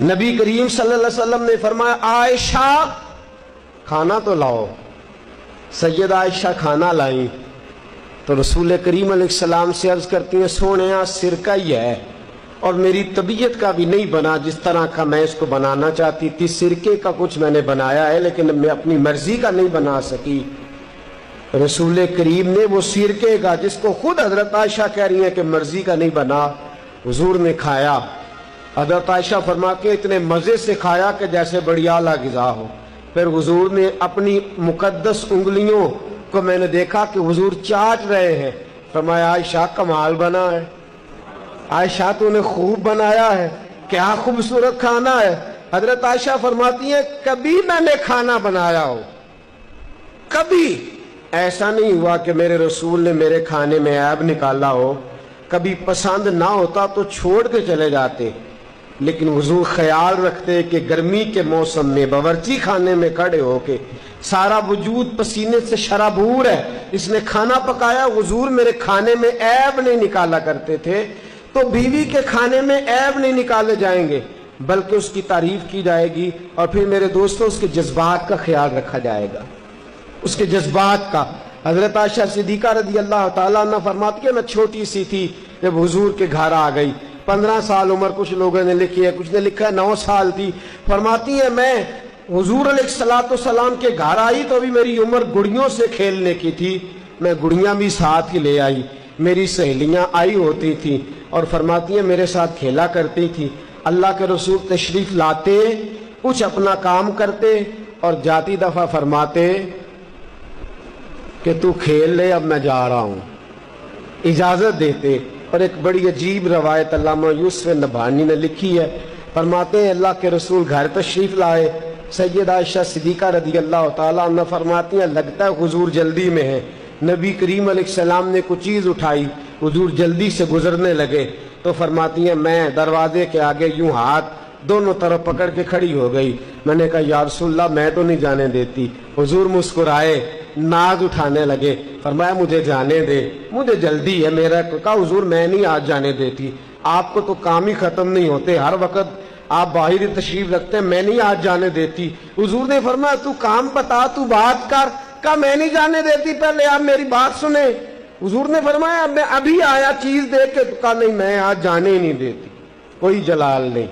نبی کریم صلی اللہ علیہ وسلم نے فرمایا عائشہ کھانا تو لاؤ۔ سیدہ عائشہ کھانا لائیں تو رسول کریم علیہ السلام سے عرض کرتی ہیں سونے سرکہ ہی ہے اور میری طبیعت کا بھی نہیں بنا جس طرح کا میں اس کو بنانا چاہتی تھی، سرکے کا کچھ میں نے بنایا ہے لیکن میں اپنی مرضی کا نہیں بنا سکی۔ رسول کریم نے وہ سرکے کا جس کو خود حضرت عائشہ کہہ رہی ہیں کہ مرضی کا نہیں بنا، حضور نے کھایا۔ حضرت عائشہ فرماتی ہیں اتنے مزے سے کھایا کہ جیسے بڑی اعلیٰ غذا ہو۔ پھر حضور نے اپنی مقدس انگلیوں کو میں نے دیکھا کہ حضور چاٹ رہے ہیں، فرمایا عائشہ کمال بنا ہے، عائشہ تو نے خوب بنایا ہے، کیا خوبصورت کھانا ہے۔ حضرت عائشہ فرماتی ہیں کبھی میں نے کھانا بنایا ہو، کبھی ایسا نہیں ہوا کہ میرے رسول نے میرے کھانے میں عیب نکالا ہو، کبھی پسند نہ ہوتا تو چھوڑ کے چلے جاتے، لیکن حضور خیال رکھتے کہ گرمی کے موسم میں باورچی خانے میں کھڑے ہو کے سارا وجود پسینے سے شرابور ہے، اس نے کھانا پکایا، حضور میرے کھانے میں عیب نہیں نکالا کرتے تھے۔ تو بیوی کے کھانے میں عیب نہیں نکالے جائیں گے بلکہ اس کی تعریف کی جائے گی، اور پھر میرے دوستوں اس کے جذبات کا خیال رکھا جائے گا، اس کے جذبات کا۔ حضرت عائشہ صدیقہ رضی اللہ تعالیٰ عنہ فرماتی ہے میں چھوٹی سی تھی جب حضور کے گھر آ گئی، 15 سال عمر، کچھ لوگوں نے لکھی ہے، کچھ نے لکھا ہے 9 سال تھی۔ فرماتی ہیں میں حضور علیہ السلام کے گھر آئی تو ابھی میری عمر گڑیوں سے کھیلنے کی تھی، میں گڑیاں بھی ساتھ ہی لے آئی، میری سہیلیاں آئی ہوتی تھیں اور فرماتی ہیں میرے ساتھ کھیلا کرتی تھی۔ اللہ کے رسول تشریف لاتے، کچھ اپنا کام کرتے اور جاتی دفعہ فرماتے کہ تو کھیل لے اب میں جا رہا ہوں، اجازت دیتے۔ اور ایک بڑی عجیب روایت علامہ یوسف نبہانی نے لکھی ہے، فرماتے ہیں اللہ کے رسول گھر تشریف لائے، سیدہ عائشہ صدیقہ رضی اللہ تعالیٰ عنہ فرماتی ہیں لگتا ہے حضور جلدی میں ہے۔ نبی کریم علیہ السلام نے کچھ چیز اٹھائی، حضور جلدی سے گزرنے لگے تو فرماتی ہیں میں دروازے کے آگے یوں ہاتھ دونوں طرف پکڑ کے کھڑی ہو گئی، میں نے کہا یا رسول اللہ میں تو نہیں جانے دیتی۔ حضور مسکرائے، ناز اٹھانے لگے، فرمایا مجھے جانے دے، مجھے جلدی ہے میرا۔ کہا حضور میں نہیں آج جانے دیتی، آپ کو تو کام ہی ختم نہیں ہوتے، ہر وقت آپ باہر تشریف رکھتے ہیں، میں نہیں آج جانے دیتی۔ حضور نے فرمایا تو کام بتا، تو بات کر۔ کہا میں نہیں جانے دیتی، پہلے آپ میری بات سنیں۔ حضور نے فرمایا میں ابھی آیا چیز دیکھ کے، کہا نہیں میں آج جانے ہی نہیں دیتی۔ کوئی جلال نہیں،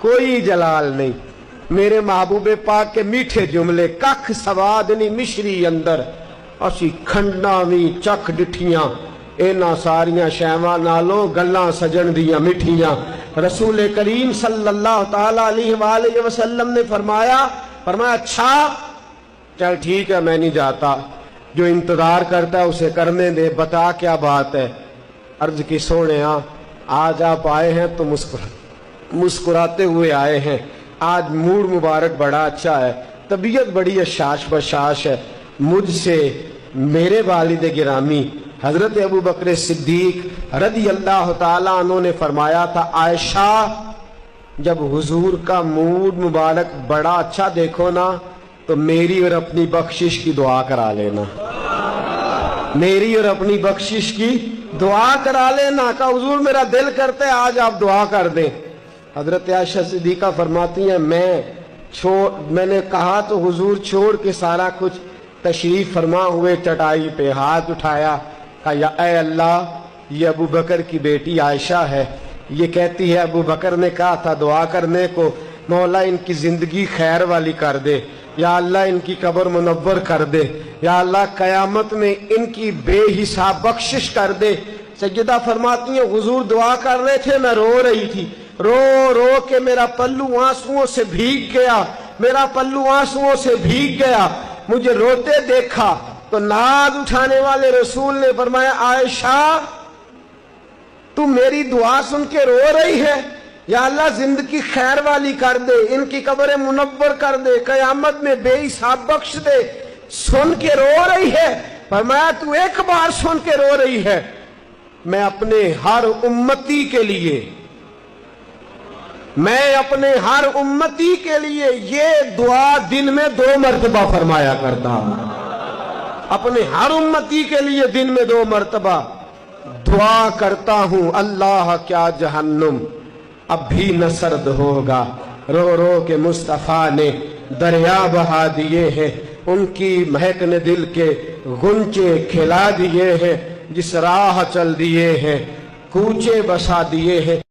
کوئی جلال نہیں۔ میرے محبوب پاک کے میٹھے جملے، ککھ سواد نہیں مشری اندر، اسی کھنڈا بھی چکھ ڈٹھیاں، اینا ساریاں شیواں نالوں گلاں سجن دیاں مٹھیاں۔ رسول کریم صلی اللہ تعالیٰ علیہ وآلہ وسلم نے فرمایا اچھا چل ٹھیک ہے میں نہیں جاتا، جو انتظار کرتا ہے اسے کرنے دے، بتا کیا بات ہے۔ عرض کی سونے آج آپ آئے ہیں تو مسکراتے ہوئے آئے ہیں، آج موڈ مبارک بڑا اچھا ہے، طبیعت بڑی اشاش بشاش ہے۔ مجھ سے میرے والد گرامی حضرت ابو بکر صدیق رضی اللہ تعالیٰ عنہ نے فرمایا تھا عائشہ جب حضور کا موڈ مبارک بڑا اچھا دیکھو نا تو میری اور اپنی بخشش کی دعا کرا لینا، میری اور اپنی بخشش کی دعا کرا لینا۔ کہ حضور میرا دل کرتا ہے آج آپ دعا کر دیں۔ حضرت عائشہ صدیقہ فرماتی ہیں میں نے کہا تو حضور چھوڑ کے سارا کچھ تشریف فرما ہوئے چٹائی پہ ہاتھ اٹھایا، کہا یا اے اللہ یہ ابو بکر کی بیٹی عائشہ ہے، یہ کہتی ہے ابو بکر نے کہا تھا دعا کرنے کو، مولا ان کی زندگی خیر والی کر دے، یا اللہ ان کی قبر منور کر دے، یا اللہ قیامت میں ان کی بے حساب بخشش کر دے۔ سیدہ فرماتی ہیں حضور دعا کر رہے تھے، میں رو رہی تھی، رو رو کے میرا پلو آنسوؤں سے بھیگ گیا، میرا پلو آنسوؤں سے بھیگ گیا۔ مجھے روتے دیکھا تو ناز اٹھانے والے رسول نے فرمایا عائشہ تو میری دعا سن کے رو رہی ہے، یا اللہ زندگی خیر والی کر دے، ان کی قبریں منور کر دے، قیامت میں بے حساب بخش دے، سن کے رو رہی ہے۔ فرمایا تو ایک بار سن کے رو رہی ہے، میں اپنے ہر امتی کے لیے یہ دعا دن میں 2 مرتبہ فرمایا کرتا ہوں، اپنے ہر امتی کے لیے دن میں 2 مرتبہ دعا کرتا ہوں، اللہ کیا جہنم اب بھی نہ سرد ہوگا، رو رو کے مصطفیٰ نے دریا بہا دیے ہیں، ان کی مہک نے دل کے غنچے کھلا دیے ہیں، جس راہ چل دیے ہیں کوچے بسا دیے ہیں۔